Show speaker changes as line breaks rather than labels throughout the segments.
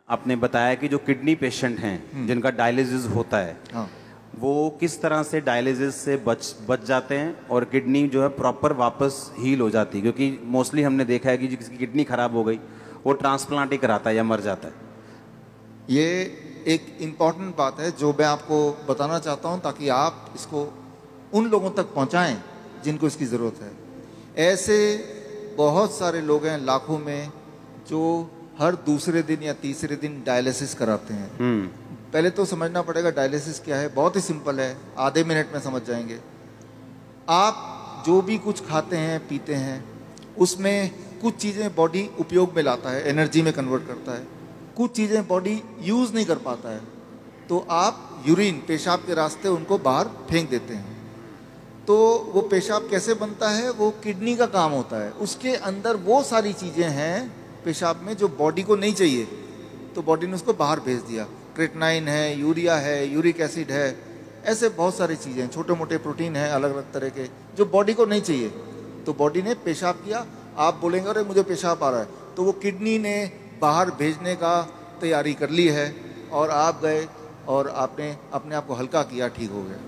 आपने बताया कि जो किडनी पेशेंट हैं जिनका डायलिसिस होता है,
हाँ,
वो किस तरह से डायलिसिस से बच जाते हैं और किडनी जो है प्रॉपर वापस हील हो जाती है, क्योंकि मोस्टली हमने देखा है कि जिसकी किडनी खराब हो गई वो ट्रांसप्लांट ही कराता है या मर जाता है।
ये एक इम्पॉर्टेंट बात है जो मैं आपको बताना चाहता हूँ ताकि आप इसको उन लोगों तक पहुँचाएं जिनको इसकी ज़रूरत है। ऐसे बहुत सारे लोग हैं लाखों में जो हर दूसरे दिन या तीसरे दिन डायलिसिस कराते हैं। पहले तो समझना पड़ेगा डायलिसिस क्या है। बहुत ही सिंपल है, आधे मिनट में समझ जाएंगे। आप जो भी कुछ खाते हैं पीते हैं उसमें कुछ चीज़ें बॉडी उपयोग में लाता है, एनर्जी में कन्वर्ट करता है, कुछ चीज़ें बॉडी यूज़ नहीं कर पाता है, तो आप यूरिन पेशाब के रास्ते उनको बाहर फेंक देते हैं। तो वो पेशाब कैसे बनता है, वो किडनी का काम होता है। उसके अंदर वो सारी चीज़ें हैं पेशाब में जो बॉडी को नहीं चाहिए, तो बॉडी ने उसको बाहर भेज दिया। क्रेटनाइन है, यूरिया है, यूरिक एसिड है, ऐसे बहुत सारी चीज़ें हैं, छोटे मोटे प्रोटीन हैं अलग अलग तरह के जो बॉडी को नहीं चाहिए। तो बॉडी ने पेशाब किया, आप बोलेंगे अरे मुझे पेशाब आ रहा है, तो वो किडनी ने बाहर भेजने का तैयारी कर ली है और आप गए और आपने अपने आप को हल्का किया, ठीक हो गया।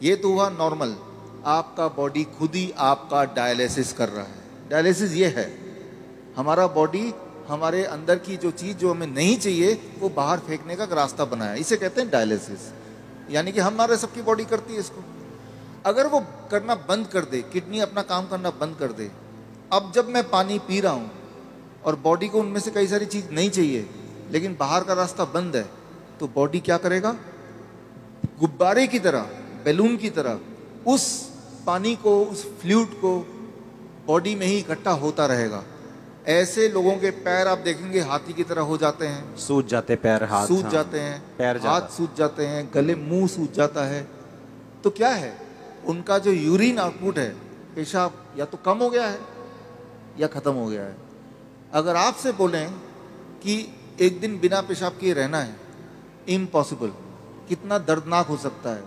ये तो हुआ नॉर्मल। आपका बॉडी खुद ही आपका डायलिसिस कर रहा है। डायलिसिस ये है, हमारा बॉडी हमारे अंदर की जो चीज़ जो हमें नहीं चाहिए वो बाहर फेंकने का रास्ता बनाया, इसे कहते हैं डायलिसिस। यानी कि हमारे सबकी बॉडी करती है इसको। अगर वो करना बंद कर दे, किडनी अपना काम करना बंद कर दे, अब जब मैं पानी पी रहा हूँ और बॉडी को उनमें से कई सारी चीज़ नहीं चाहिए लेकिन बाहर का रास्ता बंद है, तो बॉडी क्या करेगा, गुब्बारे की तरह, बैलून की तरह उस पानी को, उस फ्लूइड को बॉडी में ही इकट्ठा होता रहेगा। ऐसे लोगों के पैर आप देखेंगे हाथी की तरह हो जाते हैं,
सूज जाते पैर, हाथ
सूज जाते हैं,
पैर
हाथ सूज जाते हैं, गले मुंह सूज जाता है। तो क्या है, उनका जो यूरिन आउटपुट है, पेशाब या तो कम हो गया है या खत्म हो गया है। अगर आपसे बोलें कि एक दिन बिना पेशाब किए रहना है, इम्पॉसिबल। कितना दर्दनाक हो सकता है।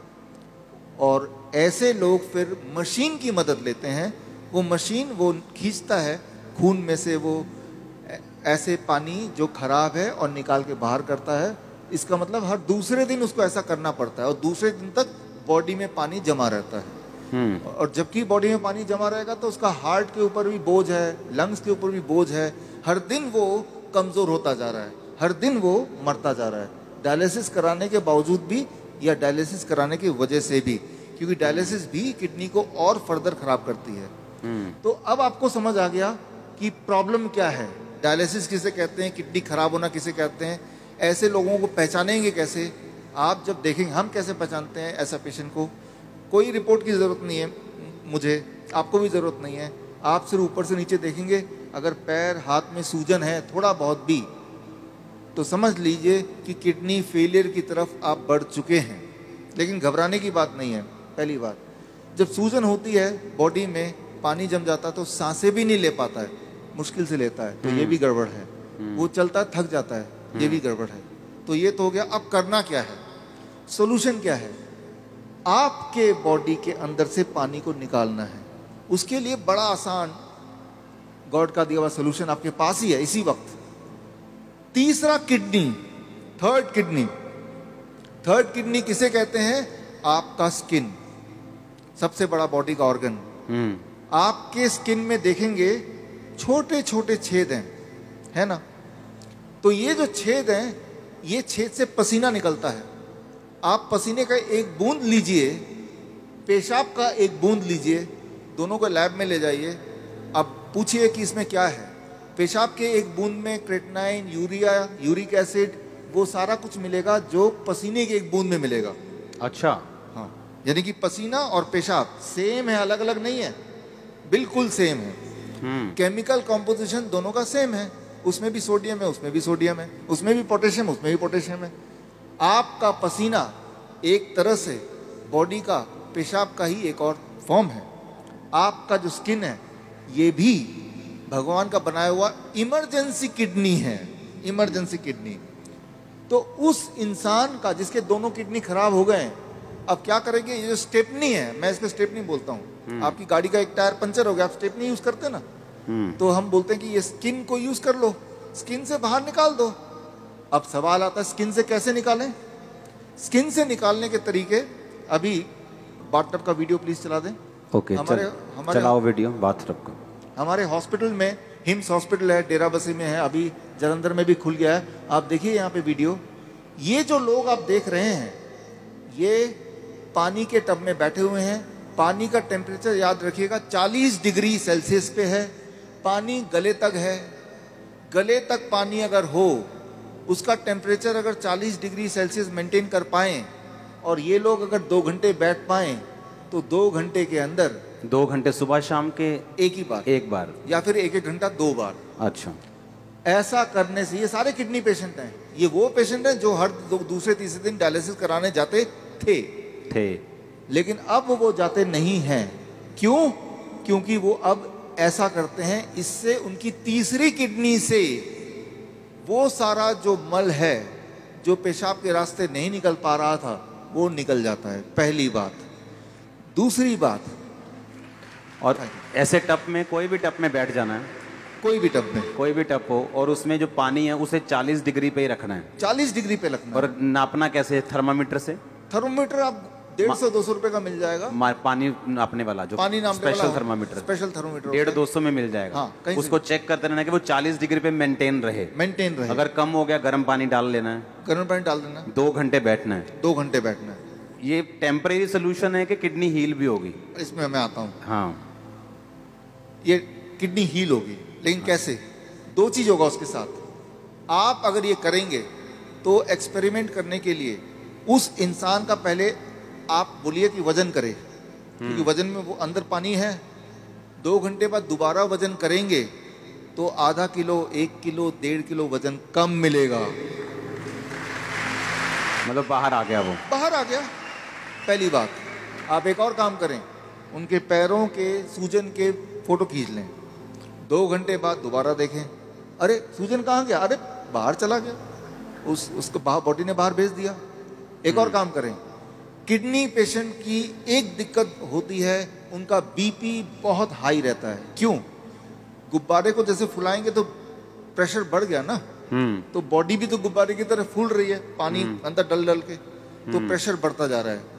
और ऐसे लोग फिर मशीन की मदद लेते हैं। वो मशीन वो खींचता है खून में से वो ऐसे पानी जो खराब है और निकाल के बाहर करता है। इसका मतलब हर दूसरे दिन उसको ऐसा करना पड़ता है और दूसरे दिन तक बॉडी में पानी जमा रहता है। और जबकि बॉडी में पानी जमा रहेगा तो उसका हार्ट के ऊपर भी बोझ है, लंग्स के ऊपर भी बोझ है। हर दिन वो कमज़ोर होता जा रहा है, हर दिन वो मरता जा रहा है, डायलिसिस कराने के बावजूद भी या डायलिसिस कराने की वजह से भी, क्योंकि डायलिसिस भी किडनी को और फर्दर खराब करती है। तो अब आपको समझ आ गया कि प्रॉब्लम क्या है, डायलिसिस किसे कहते हैं, किडनी खराब होना किसे कहते हैं। ऐसे लोगों को पहचानेंगे कैसे, आप जब देखेंगे। हम कैसे पहचानते हैं ऐसा पेशेंट को, कोई रिपोर्ट की ज़रूरत नहीं है, मुझे, आपको भी ज़रूरत नहीं है। आप सिर्फ ऊपर से नीचे देखेंगे, अगर पैर हाथ में सूजन है थोड़ा बहुत भी, तो समझ लीजिए कि किडनी फेलियर की तरफ आप बढ़ चुके हैं। लेकिन घबराने की बात नहीं है। पहली बात, जब सूजन होती है बॉडी में, पानी जम जाता है तो सांसें भी नहीं ले पाता है, मुश्किल से लेता है, तो ये भी गड़बड़ है। वो चलता है थक जाता है, ये भी गड़बड़ है। तो ये तो हो गया। अब करना क्या है, सोल्यूशन क्या है, आपके बॉडी के अंदर से पानी को निकालना है। उसके लिए बड़ा आसान गॉड का दिया हुआ सोल्यूशन आपके पास ही है इसी वक्त। तीसरा kidney, third kidney. Third kidney किसे कहते हैं, आपका स्किन, सबसे बड़ा बॉडी का ऑर्गन। आपके स्किन में देखेंगे छोटे छोटे छेद हैं, है ना। तो ये जो छेद हैं, ये छेद से पसीना निकलता है। आप पसीने का एक बूंद लीजिए, पेशाब का एक बूंद लीजिए, दोनों को लैब में ले जाइए। अब पूछिए कि इसमें क्या है। पेशाब के एक बूंद में क्रेटनाइन, यूरिया, यूरिक एसिड, वो सारा कुछ मिलेगा जो पसीने के एक बूंद में मिलेगा।
अच्छा,
हाँ, यानी कि पसीना और पेशाब सेम है, अलग अलग नहीं है, बिल्कुल सेम है। केमिकल कॉम्पोजिशन दोनों का सेम है। उसमें भी सोडियम है, उसमें भी सोडियम है, उसमें भी पोटेशियम, उसमें भी पोटेशियम है। आपका पसीना एक तरह से बॉडी का पेशाब का ही एक और फॉर्म है। आपका जो स्किन है, ये भी भगवान का बनाया हुआ इमरजेंसी किडनी है, इमरजेंसी किडनी। तो उस इंसान का जिसके दोनों किडनी खराब हो गए, अब क्या करेंगे, ये जो स्टेपनी है, मैं इसको स्टेपनी बोलता हूँ। आपकी गाड़ी का एक टायर पंचर हो गया, आप स्टेपनी यूज करते ना, तो हम बोलते हैं कि ये स्किन को यूज कर लो, स्किन से बाहर निकाल दो। अब सवाल आता है स्किन से कैसे निकालें। स्किन से निकालने के तरीके, अभी बाथटब का वीडियो प्लीज चला दें।
ओके, चलाओ वीडियो बाथटब का।
हमारे हॉस्पिटल में, हिम्स हॉस्पिटल है, डेरा बसी में है, अभी जलंधर में भी खुल गया है। आप देखिए यहाँ पे वीडियो। ये जो लोग आप देख रहे हैं, ये पानी के टब में बैठे हुए हैं। पानी का टेम्परेचर याद रखिएगा 40 डिग्री सेल्सियस पे है। पानी गले तक है। गले तक पानी अगर हो, उसका टेम्परेचर अगर 40 डिग्री सेल्सियस मेंटेन कर पाएं, और ये लोग अगर 2 घंटे बैठ पाएं, तो 2 घंटे के अंदर
2 घंटे सुबह शाम के एक बार
या फिर 1-1 घंटा 2 बार।
अच्छा,
ऐसा करने से, ये सारे किडनी पेशेंट हैं, ये वो पेशेंट हैं जो हर दूसरे तीसरे दिन डायलिसिस कराने जाते थे, लेकिन अब वो जाते नहीं हैं। क्यों? क्योंकि वो अब ऐसा करते हैं, इससे उनकी तीसरी किडनी से वो सारा जो मल है जो पेशाब के रास्ते नहीं निकल पा रहा था, वो निकल जाता है। पहली बात। दूसरी बात,
और ऐसे टब में, कोई भी टब में बैठ जाना है,
कोई भी टब में,
कोई भी टब हो, और उसमें जो पानी है उसे 40 डिग्री पे ही रखना है।
40 डिग्री पे रखना है।
और नापना कैसे? थर्मामीटर से।
थर्मोमीटर आप 150-200 रुपए का मिल जाएगा।
पानी नापने वाला, जो
पानी नापने वाला
स्पेशल थर्मामीटर,
स्पेशल थर्मोमीटर
150-200 में मिल जाएगा।
हाँ,
उसको चेक करते रहना कि वो 40 डिग्री पे मेंटेन रहे। अगर कम हो गया, गर्म पानी डाल लेना है,
गर्म पानी डाल देना,
2 घंटे बैठना है।
2 घंटे बैठना है।
ये टेम्परेरी सोल्यूशन है कि किडनी हील भी होगी?
इसमें मैं आता हूँ।
हाँ,
ये किडनी हील होगी, लेकिन कैसे? 2 चीज होगा उसके साथ। आप अगर ये करेंगे तो एक्सपेरिमेंट करने के लिए उस इंसान का पहले आप बोलिए कि वजन करे, क्योंकि वजन में वो अंदर पानी है। 2 घंटे बाद दोबारा वजन करेंगे तो आधा किलो, 1 किलो, 1.5 किलो वजन कम मिलेगा।
मतलब बाहर आ गया, वो
बाहर आ गया। पहली बात। आप एक और काम करें, उनके पैरों के सूजन के फोटो खींच लें। 2 घंटे बाद दोबारा देखें, अरे सूजन कहाँ गया? अरे बाहर चला गया, उसको बॉडी ने बाहर भेज दिया। एक और काम करें, किडनी पेशेंट की एक दिक्कत होती है, उनका बीपी बहुत हाई रहता है। क्यों? गुब्बारे को जैसे फुलाएंगे तो प्रेशर बढ़ गया ना, तो बॉडी भी तो गुब्बारे की तरह फूल रही है, पानी अंदर डल डल के, तो प्रेशर बढ़ता जा रहा है।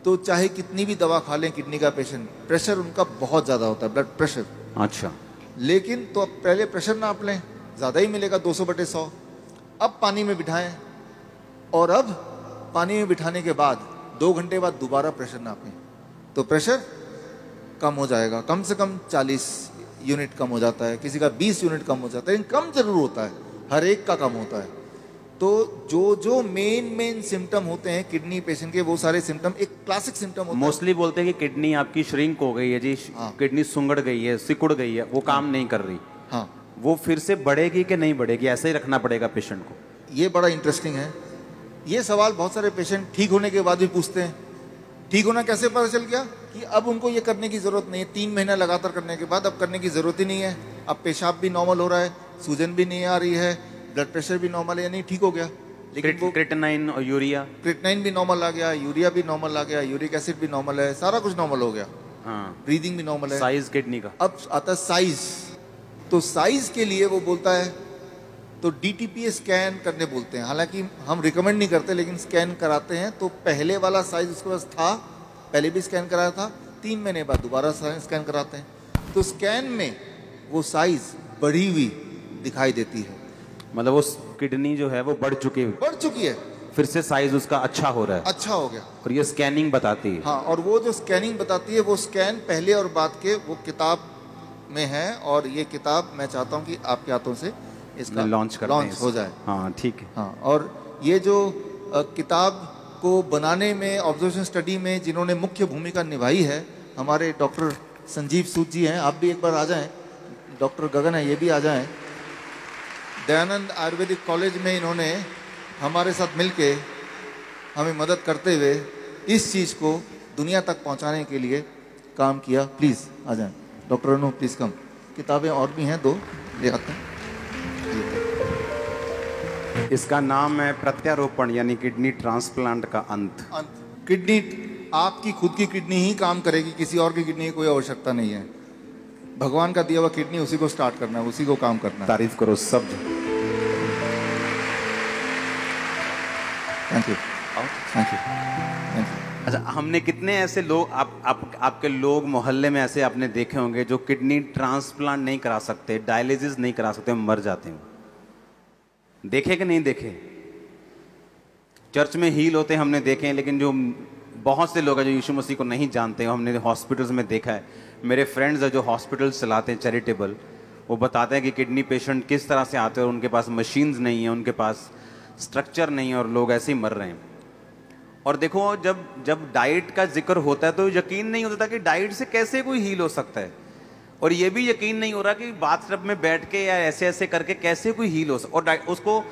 तो चाहे कितनी भी दवा खा लें किडनी का पेशेंट, प्रेशर उनका बहुत ज्यादा होता है, ब्लड प्रेशर।
अच्छा,
लेकिन तो अब पहले प्रेशर नाप लें, ज्यादा ही मिलेगा, 200/100। अब पानी में बिठाएं, और अब पानी में बिठाने के बाद 2 घंटे बाद दोबारा प्रेशर नापें, तो प्रेशर कम हो जाएगा। कम से कम 40 यूनिट कम हो जाता है, किसी का 20 यूनिट कम हो जाता है, लेकिन कम जरूर होता है, हर एक का कम होता है। तो जो मेन सिम्टम होते हैं किडनी पेशेंट के, वो सारे सिम्टम एक क्लासिक सिम्टम होता है।
मोस्टली बोलते हैं कि किडनी आपकी श्रिंक हो गई है जी, किडनी सुंगड़ गई है, सिकुड़ गई है, वो काम नहीं कर रही।
हाँ,
वो फिर से बढ़ेगी कि नहीं बढ़ेगी, ऐसे ही रखना पड़ेगा पेशेंट को?
ये बड़ा इंटरेस्टिंग है। ये सवाल बहुत सारे पेशेंट ठीक होने के बाद भी पूछते हैं। ठीक होना कैसे पता चल गया? कि अब उनको ये करने की जरूरत नहीं है। 3 महीना लगातार करने के बाद अब करने की जरूरत ही नहीं है। अब पेशाब भी नॉर्मल हो रहा है, सूजन भी नहीं आ रही है, ब्लड प्रेशर भी नॉर्मल है, यानी ठीक हो गया। लेकिन वो
क्रिएटिनिन और यूरिया,
क्रिएटिनिन भी नॉर्मल आ गया, यूरिया भी नॉर्मल आ गया, यूरिक एसिड भी नॉर्मल है, सारा कुछ नॉर्मल हो गया।
हाँ,
ब्रीदिंग भी नॉर्मल है।
साइज किडनी का।
अब आता है साइज। तो साइज के लिए वो बोलता है, तो डीटीपीए स्कैन करने बोलते हैं। हालांकि हम रिकमेंड नहीं करते, लेकिन स्कैन कराते हैं। तो पहले वाला साइज उसके पास था, पहले भी स्कैन कराया था, 3 महीने बाद दोबारा स्कैन कराते हैं। तो स्कैन में वो साइज बढ़ी हुई दिखाई देती है,
मतलब वो किडनी जो है वो बढ़ चुकी
है,
फिर से साइज उसका अच्छा हो रहा है,
अच्छा हो गया।
और ये स्कैनिंग बताती है।
हाँ, और वो जो स्कैनिंग बताती है, वो स्कैन पहले और बाद के वो किताब में है। और ये किताब मैं चाहता हूँ कि आपके हाथों से इसका लॉन्च हो जाए।
हाँ, ठीक है।
हाँ, और ये जो किताब को बनाने में, ऑब्जर्वेशन स्टडी में जिन्होंने मुख्य भूमिका निभाई है, हमारे डॉक्टर संजीव सूद जी हैं। आप भी एक बार आ जाएं। डॉक्टर गगन है, ये भी आ जाएं। दयानंद आयुर्वेदिक कॉलेज में इन्होंने हमारे साथ मिलके हमें मदद करते हुए इस चीज़ को दुनिया तक पहुंचाने के लिए काम किया। प्लीज़ आ जाएं। डॉक्टर अनु, प्लीज़ कम। किताबें और भी हैं, 2 ले आते हैं।
इसका नाम है प्रत्यारोपण, यानी किडनी ट्रांसप्लांट का अंत।
किडनी, आपकी खुद की किडनी ही काम करेगी, किसी और की किडनी की कोई आवश्यकता नहीं है। भगवान का दिया हुआ किडनी, उसी को स्टार्ट करना है, उसी को काम करना है।
तारीफ करो सब।
थैंक यू,
आओ।
Thank you, thank you.
अच्छा, हमने कितने ऐसे लोग आपके लोग मोहल्ले में ऐसे आपने देखे होंगे जो किडनी ट्रांसप्लांट नहीं करा सकते, डायलिसिस नहीं करा सकते, मर जाते हैं। देखे कि नहीं देखे? चर्च में हील होते हमने देखे हैं, लेकिन जो बहुत से लोग हैं जो यीशु मसीह को नहीं जानते हैं, हमने हॉस्पिटल्स में देखा है। मेरे फ्रेंड्स हैं जो हॉस्पिटल्स चलाते हैं चैरिटेबल, वो बताते हैं कि किडनी पेशेंट किस तरह से आते हैं और उनके पास मशीन्स नहीं है, उनके पास स्ट्रक्चर नहीं है और लोग ऐसे ही मर रहे हैं। और देखो, जब डाइट का जिक्र होता है तो यकीन नहीं होता कि डाइट से कैसे कोई हील हो सकता है, और ये भी यकीन नहीं हो रहा कि बाथटब में बैठ के या ऐसे ऐसे करके कैसे कोई हील हो सकता। और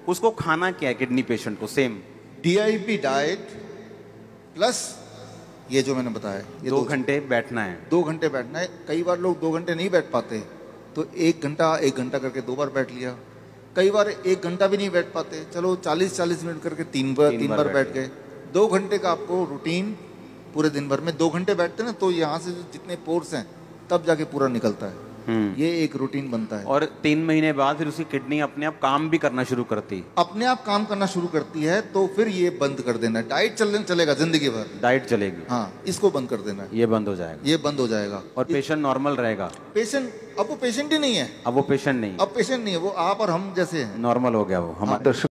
उसको खाना क्या है किडनी पेशेंट को? सेम
DIP डाइट प्लस ये जो मैंने बताया, ये
2 घंटे बैठना है।
2 घंटे बैठना है। कई बार लोग 2 घंटे नहीं बैठ पाते, तो 1 घंटा करके 2 बार बैठ लिया। कई बार 1 घंटा भी नहीं बैठ पाते, चलो 40 मिनट करके 3 बार बैठ गए। 2 घंटे का आपको रूटीन पूरे दिन भर में 2 घंटे बैठते हैं ना, तो यहाँ से जो जितने पोर्स हैं तब जाके पूरा निकलता है। ये एक रूटीन बनता है।
और 3 महीने बाद फिर उसकी किडनी अपने आप काम भी करना शुरू करती है।
अपने आप काम करना शुरू करती है, तो फिर ये बंद कर देना है। डाइट चलेगा जिंदगी भर,
डाइट चलेगी।
हाँ, इसको बंद कर देना है।
ये बंद हो जाएगा।
ये बंद हो जाएगा
और पेशेंट नॉर्मल रहेगा।
अब वो पेशेंट ही नहीं है।
अब वो पेशेंट नहीं,
अब पेशेंट नहीं है, वो आप और हम जैसे हैं।
नॉर्मल हो गया वो हमारे।
दर्शक